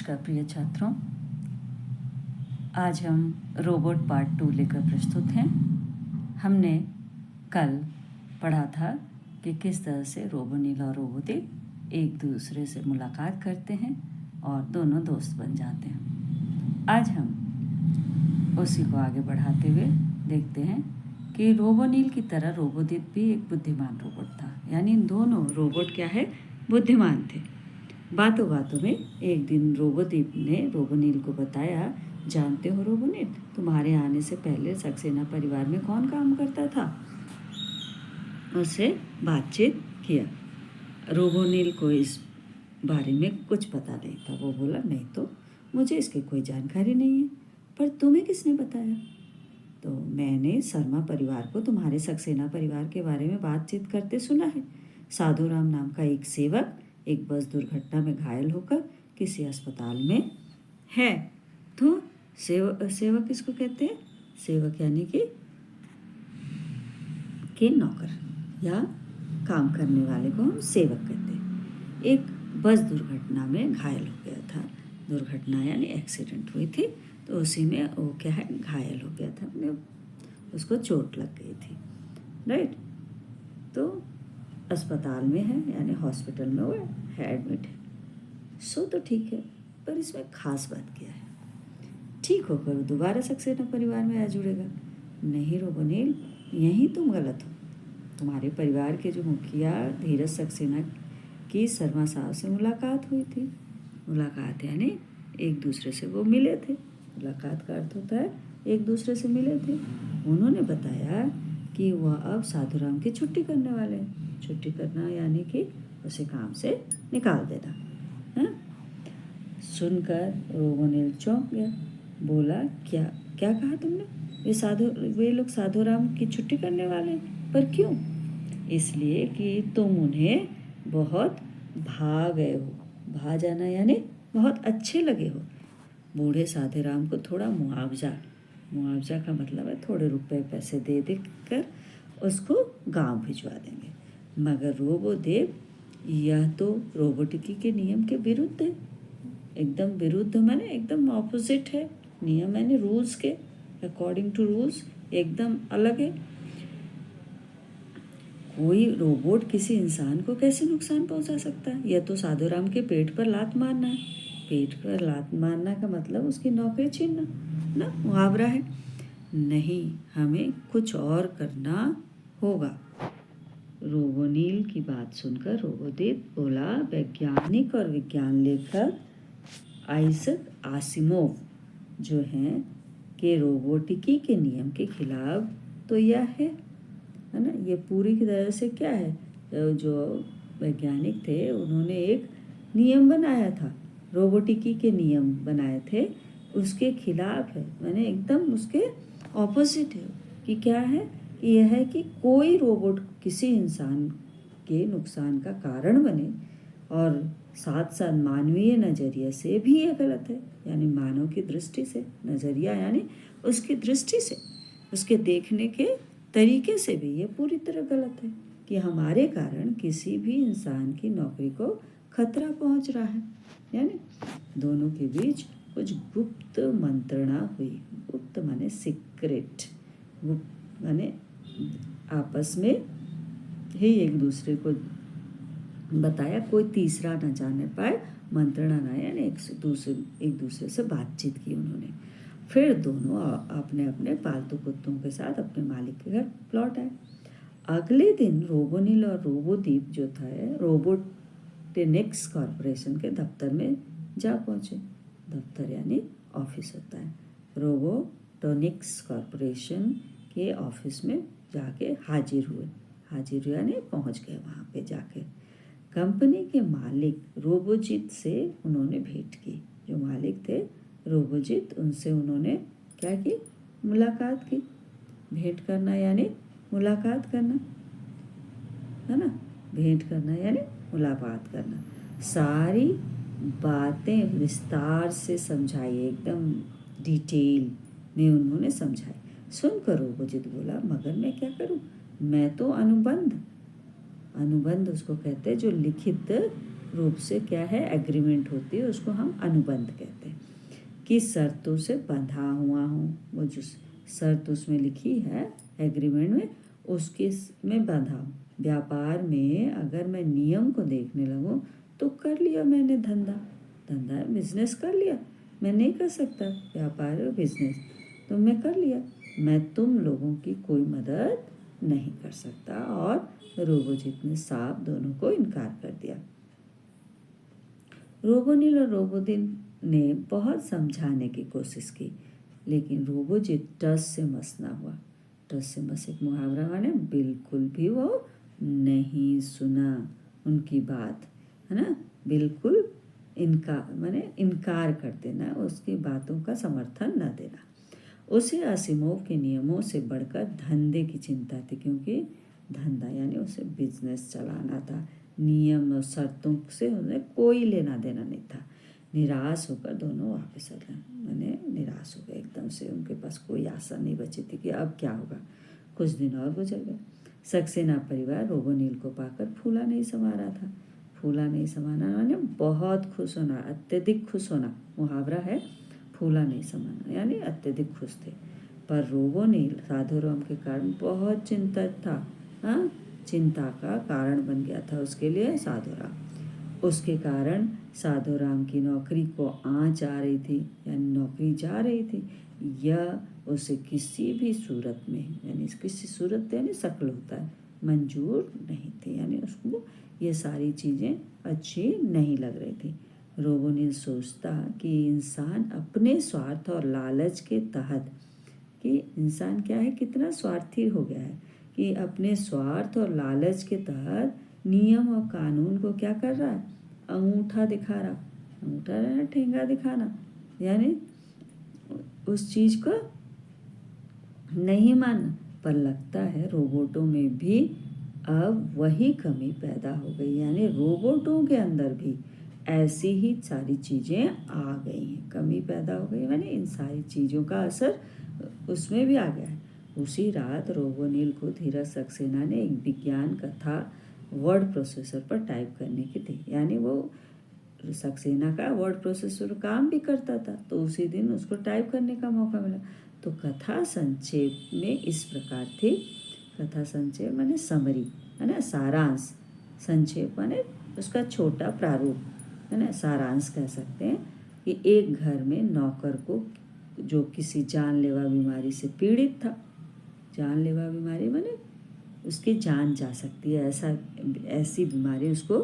नमस्कार प्रिय छात्रों, आज हम रोबोट पार्ट 2 लेकर प्रस्तुत हैं। हमने कल पढ़ा था कि किस तरह से रोबोनील और रोबोटिक एक दूसरे से मुलाकात करते हैं और दोनों दोस्त बन जाते हैं। आज हम उसी को आगे बढ़ाते हुए देखते हैं कि रोबोनील की तरह रोबोटिक भी एक बुद्धिमान रोबोट था। यानी दोनों रोबोट क्या है, बुद्धिमान थे। बातों बातों में एक दिन रोबोदीप ने रोबोनील को बताया, जानते हो रोबोनील, तुम्हारे आने से पहले सक्सेना परिवार में कौन काम करता था? उससे बातचीत किया। रोबोनील को इस बारे में कुछ पता नहीं था। वो बोला, नहीं तो मुझे इसकी कोई जानकारी नहीं है। पर तुम्हें किसने बताया? तो मैंने शर्मा परिवार को तुम्हारे सक्सेना परिवार के बारे में बातचीत करते सुना है। साधुराम नाम का एक सेवक एक बस दुर्घटना में घायल होकर किसी अस्पताल में है। तो सेवक किसको कहते हैं? सेवक यानी कि नौकर या काम करने वाले को हम सेवक कहते हैं। एक बस दुर्घटना में घायल हो गया था। दुर्घटना यानी एक्सीडेंट हुई थी, तो उसी में वो क्या है, घायल हो गया था, उसको चोट लग गई थी, राइट। तो अस्पताल में है, यानी हॉस्पिटल में वो है, एडमिट है। सो तो ठीक है, पर इसमें खास बात क्या है? ठीक होकर वो दोबारा सक्सेना परिवार में आ जुड़ेगा? नहीं रोबोनील, यहीं तुम गलत हो। तुम्हारे परिवार के जो मुखिया धीरज सक्सेना की शर्मा साहब से मुलाकात हुई थी। मुलाकात यानी एक दूसरे से वो मिले थे। मुलाकात का अर्थ होता है एक दूसरे से मिले थे। उन्होंने बताया कि वह अब साधुराम की छुट्टी करने वाले हैं। छुट्टी करना यानी कि उसे काम से निकाल देना है। सुनकर रोबोनील चौंक गया। बोला, क्या क्या कहा तुमने? वे लोग साधुराम की छुट्टी करने वाले हैं? पर क्यों? इसलिए कि तुम उन्हें बहुत भा गए हो। भा जाना यानी बहुत अच्छे लगे हो। बूढ़े साधुराम को थोड़ा मुआवजा का मतलब है थोड़े रुपए पैसे दे कर उसको गांव भिजवा देंगे। मगर रोबोदेव, यह तो रोबोटिकी के नियम के विरुद्ध है। एकदम विरुद्ध माने एकदम ऑपोजिट है। नियम यानी रूल्स के, अकॉर्डिंग टू रूल्स एकदम अलग है। कोई रोबोट किसी इंसान को कैसे नुकसान पहुंचा सकता है? यह तो साधुराम के पेट पर लात मारना है। पेट पर लात मारना का मतलब उसकी नौकरी छीनना ना, मुहावरा है। नहीं, हमें कुछ और करना होगा। रोबोनील की बात सुनकर रोबोदेव बोला, वैज्ञानिक और विज्ञान लेखक आइजक आसिमोव जो हैं कि रोबोटिकी के नियम के खिलाफ तो यह है ना। ये पूरी की तरह से क्या है, जो वैज्ञानिक थे उन्होंने एक नियम बनाया था, रोबोटिकी के नियम बनाए थे, उसके खिलाफ है, मैंने एकदम उसके ऑपोजिट है। कि क्या है, यह है कि कोई रोबोट किसी इंसान के नुकसान का कारण बने, और साथ साथ मानवीय नज़रिए से भी यह गलत है। यानी मानव की दृष्टि से, नज़रिया यानी उसकी दृष्टि से, उसके देखने के तरीके से भी ये पूरी तरह गलत है कि हमारे कारण किसी भी इंसान की नौकरी को खतरा पहुंच रहा है। यानी दोनों के बीच कुछ गुप्त मंत्रणा हुई। गुप्त माने सीक्रेट, गुप्त माने आपस में ही एक दूसरे को बताया, कोई तीसरा न जाने पाए, मंत्रणा ना, यानी एक दूसरे से बातचीत की उन्होंने। फिर दोनों अपने अपने पालतू कुत्तों के साथ अपने मालिक के घर लौट आए। अगले दिन रोबोनील और रोबोदीप जो था रोबोटिनिक्स कॉरपोरेशन के दफ्तर में जा पहुंचे। दफ्तर यानी ऑफिस होता है। रोबोटिनिक्स कॉरपोरेशन के ऑफिस में जाके हाजिर हुए यानी पहुंच गए वहाँ पे जाके। कंपनी के मालिक रोबोजीत से उन्होंने भेंट की। जो मालिक थे रोबोजीत, उनसे उन्होंने क्या की, मुलाकात की। भेंट करना यानी मुलाकात करना है ना, भेंट करना यानी मुलाकात करना। सारी बातें विस्तार से समझाई, एकदम डिटेल में उन्होंने समझाई। सुनकर रोबोजीत बोला, मगर मैं क्या करूं? मैं तो अनुबंध उसको कहते हैं जो लिखित रूप से क्या है एग्रीमेंट होती है, उसको हम अनुबंध कहते हैं। कि शर्तों से बंधा हुआ हूँ, वो जो शर्त उसमें लिखी है एग्रीमेंट में, उसके में बंधा हूँ। व्यापार में अगर मैं नियम को देखने लगूँ तो कर लिया मैंने धंधा बिजनेस कर लिया। मैं नहीं कर सकता व्यापार और बिजनेस, तो मैं कर लिया। मैं तुम लोगों की कोई मदद नहीं कर सकता। और रोबोजित ने साफ दोनों को इनकार कर दिया। रोबोनिल और रोबोदिन ने बहुत समझाने की कोशिश की, लेकिन रोबोजित टस से मस ना हुआ। टस से मस एक मुहावरा माने बिल्कुल भी वो नहीं सुना उनकी बात, है ना। बिल्कुल इनकार कर देना, उसकी बातों का समर्थन न देना। उसे असिमोव के नियमों से बढ़कर धंधे की चिंता थी, क्योंकि धंधा यानी उसे बिजनेस चलाना था। नियम और शर्तों से उन्हें कोई लेना देना नहीं था। निराश होकर दोनों वापस आ गए। निराश हो गए एकदम से, उनके पास कोई आशा नहीं बची थी कि अब क्या होगा। कुछ दिन और गुजर गए। सक्सेना परिवार रोबोनिल को पाकर फूला नहीं समा रहा था। फूला नहीं समाना यानी बहुत खुश होना, अत्यधिक खुश होना मुहावरा है। फूला नहीं समाना यानी अत्यधिक खुश थे। पर रोबोनिल साधु राम के कारण बहुत चिंतित था। हाँ, चिंता का कारण बन गया था उसके लिए साधु राम। उसके कारण साधु राम की नौकरी को आँच आ रही थी, यानी नौकरी जा रही थी। यह उसे किसी भी सूरत में, यानी किसी सूरत यानी शक्ल होता है, मंजूर नहीं थी। यानी उसको ये सारी चीज़ें अच्छी नहीं लग रही थी। रोबोनिल सोचता कि इंसान अपने स्वार्थ और लालच के तहत, कि इंसान क्या है, कितना स्वार्थी हो गया है कि अपने स्वार्थ और लालच के तहत नियम और कानून को क्या कर रहा है, अंगूठा दिखा रहा। अंगूठा रहना ठेंगा दिखाना, यानी उस चीज़ को नहीं मानना। पर लगता है रोबोटों में भी अब वही कमी पैदा हो गई, यानी रोबोटों के अंदर भी ऐसी ही सारी चीज़ें आ गई हैं, कमी पैदा हो गई, यानी इन सारी चीज़ों का असर उसमें भी आ गया है। उसी रात रोबोनिल को धीरज सक्सेना ने एक विज्ञान कथा वर्ड प्रोसेसर पर टाइप करने की थी। यानी वो सक्सेना का वर्ड प्रोसेसर काम भी करता था, तो उसी दिन उसको टाइप करने का मौका मिला। तो कथा संक्षेप में इस प्रकार थी। कथा संक्षेप माने समरी, है ना, सारांश। संक्षेप माने उसका छोटा प्रारूप, है ना, सारांश कह सकते हैं। कि एक घर में नौकर को जो किसी जानलेवा बीमारी से पीड़ित था। जानलेवा बीमारी माने उसकी जान जा सकती है, ऐसी बीमारी उसको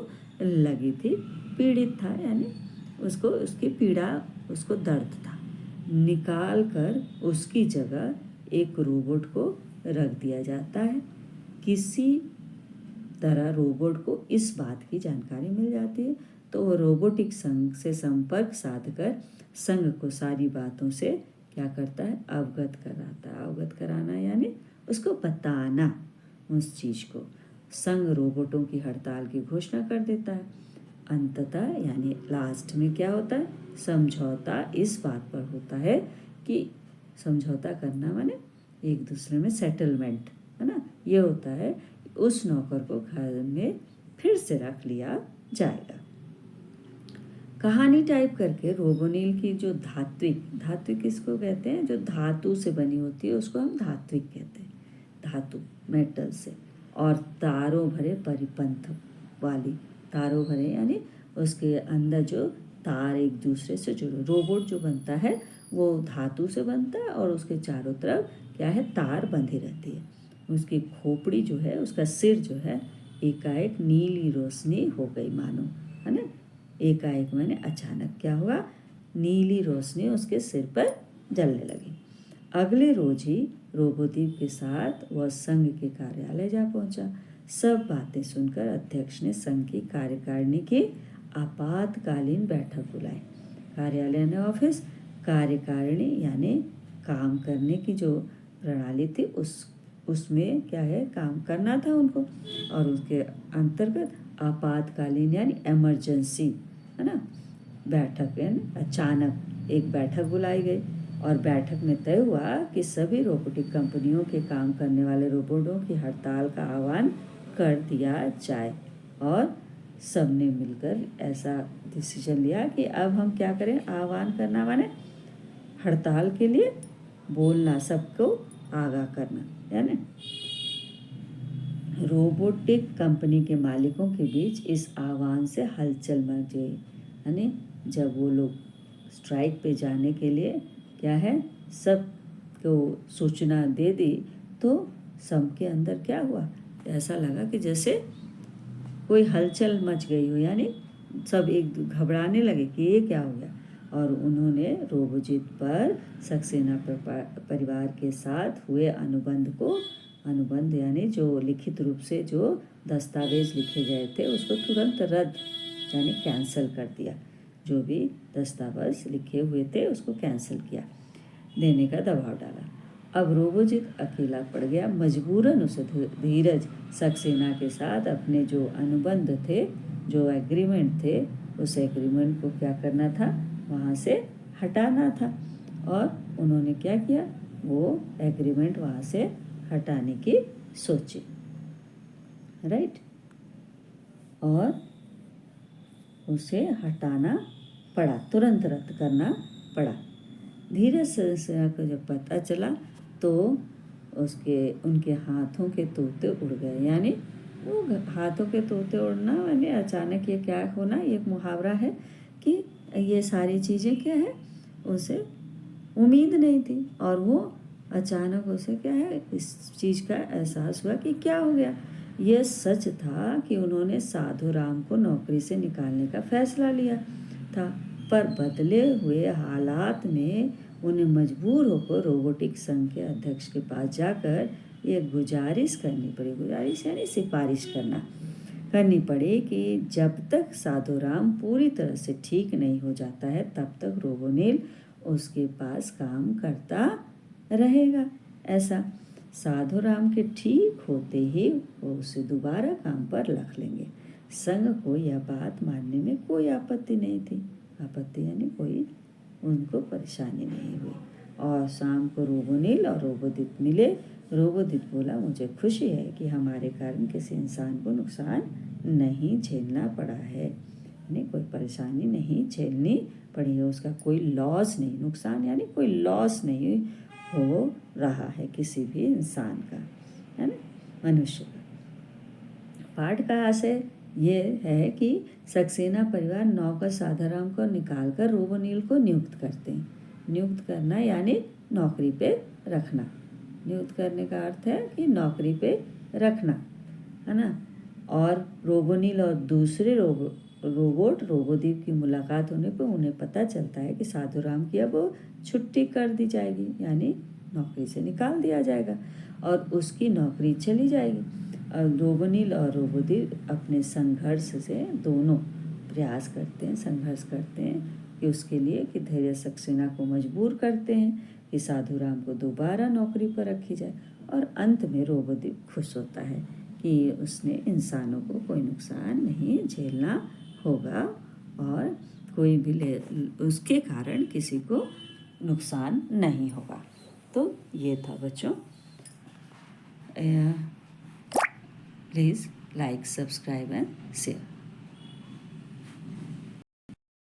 लगी थी, पीड़ित था, यानी उसको उसकी पीड़ा, उसको दर्द था। निकाल कर उसकी जगह एक रोबोट को रख दिया जाता है। किसी तरह रोबोट को इस बात की जानकारी मिल जाती है, तो वो रोबोटिक संघ से संपर्क साधकर संघ को सारी बातों से क्या करता है, अवगत कराता है। अवगत कराना यानी उसको बताना उस चीज़ को। संघ रोबोटों की हड़ताल की घोषणा कर देता है। अंततः यानी लास्ट में क्या होता है, समझौता इस बात पर होता है कि समझौता करना माने एक दूसरे में सेटलमेंट, है ना। ये होता है उस नौकर को घर में फिर से रख लिया जाएगा। कहानी टाइप करके रोबोनिल की जो धात्विक किसको कहते हैं, जो धातु से बनी होती है उसको हम धात्विक कहते हैं। धातु मेटल से, और तारों भरे परिपंथ वाली, तारों भरे यानी उसके अंदर जो तार एक दूसरे से जुड़े। रोबोट जो बनता है वो धातु से बनता है और उसके चारों तरफ क्या है, तार बंधी रहती है। उसकी खोपड़ी जो है, उसका सिर जो है, एकाएक नीली रोशनी हो गई मानो, है ना। एकाएक मैंने अचानक क्या हुआ, नीली रोशनी उसके सिर पर जलने लगी। अगले रोज ही रोबोदीप के साथ वह संघ के कार्यालय जा पहुंचा। सब बातें सुनकर अध्यक्ष ने संघ की कार्यकारिणी की आपातकालीन बैठक बुलाई। कार्यालय ने ऑफिस, कार्यकारिणी यानी काम करने की जो प्रणाली थी उसमें क्या है, काम करना था उनको। और उसके अंतर्गत आपातकालीन यानी इमरजेंसी, है ना, बैठक यानी अचानक एक बैठक बुलाई गई। और बैठक में तय हुआ कि सभी रोबोटिक कंपनियों के काम करने वाले रोबोटों की हड़ताल का आह्वान कर दिया जाए। और सबने मिलकर ऐसा डिसीजन लिया कि अब हम क्या करें, आह्वान करना माने हड़ताल के लिए बोलना, सबको आगाह करना, यानी रोबोटिक कंपनी के मालिकों के बीच इस आह्वान से हलचल मच गई। यानी जब वो लोग स्ट्राइक पे जाने के लिए क्या है सबको सूचना दे दी तो सबके अंदर क्या हुआ, ऐसा लगा कि जैसे कोई हलचल मच गई हो, यानी सब एक घबराने लगे कि ये क्या हो गया। और उन्होंने रोबोजित पर सक्सेना परिवार के साथ हुए अनुबंध यानी जो लिखित रूप से जो दस्तावेज लिखे गए थे उसको तुरंत रद्द यानी कैंसिल कर दिया। जो भी दस्तावेज लिखे हुए थे उसको कैंसिल किया, देने का दबाव डाला। अब रोबोजित अकेला पड़ गया। मजबूरन उसे धीरज सक्सेना के साथ अपने जो अनुबंध थे, जो एग्रीमेंट थे, उस एग्रीमेंट को क्या करना था, वहाँ से हटाना था। और उन्होंने क्या किया, वो एग्रीमेंट वहाँ से हटाने की सोची, राइट। और उसे हटाना पड़ा, तुरंत रद्द करना पड़ा। धीरज सक्सेना को जब पता चला तो उनके हाथों के तोते उड़ गए। यानी वो हाथों के तोते उड़ना यानी अचानक ये क्या होना, ये मुहावरा है कि ये सारी चीज़ें क्या है, उसे उम्मीद नहीं थी और वो अचानक उसे क्या है इस चीज़ का एहसास हुआ कि क्या हो गया। यह सच था कि उन्होंने साधु राम को नौकरी से निकालने का फैसला लिया था, पर बदले हुए हालात में उन्हें मजबूर होकर रोबोटिक संघ के अध्यक्ष के पास जाकर ये गुजारिश करनी पड़ी। गुजारिश यानी सिफारिश करनी पड़ी कि जब तक साधु राम पूरी तरह से ठीक नहीं हो जाता है तब तक रोबोनिल उसके पास काम करता रहेगा। ऐसा साधु राम के ठीक होते ही वो उसे दोबारा काम पर रख लेंगे। संघ को यह बात मानने में कोई आपत्ति नहीं थी। आपत्ति यानी कोई उनको परेशानी नहीं हुई। और शाम को रोबोनिल और रोबोदित मिले। रोबोदित बोला, मुझे खुशी है कि हमारे कारण किसी इंसान को नुकसान नहीं झेलना पड़ा है, यानी कोई परेशानी नहीं झेलनी पड़ी है, उसका कोई लॉस नहीं, नुकसान यानी कोई लॉस नहीं हो रहा है किसी भी इंसान का, है ना, मनुष्य का। पाठ का आशय ये है कि सक्सेना परिवार नौकर साधाराम को निकालकर रोबोनिल को नियुक्त करते हैं। नियुक्त करना यानी नौकरी पे रखना। नियुक्त करने का अर्थ है कि नौकरी पे रखना, है ना। और रोबोनिल और दूसरे रोबोट रोबोदीप की मुलाकात होने पर उन्हें पता चलता है कि साधुराम की अब छुट्टी कर दी जाएगी, यानी नौकरी से निकाल दिया जाएगा और उसकी नौकरी चली जाएगी। और रोबोनिल और रोबोदीप अपने संघर्ष से दोनों प्रयास करते हैं, संघर्ष करते हैं कि उसके लिए कि धैर्य सक्सेना को मजबूर करते हैं कि साधुराम को दोबारा नौकरी पर रखी जाए। और अंत में रोबोदीप खुश होता है कि उसने इंसानों को कोई नुकसान नहीं झेलना होगा और कोई भी उसके कारण किसी को नुकसान नहीं होगा। तो ये था बच्चों। Please like, subscribe and share.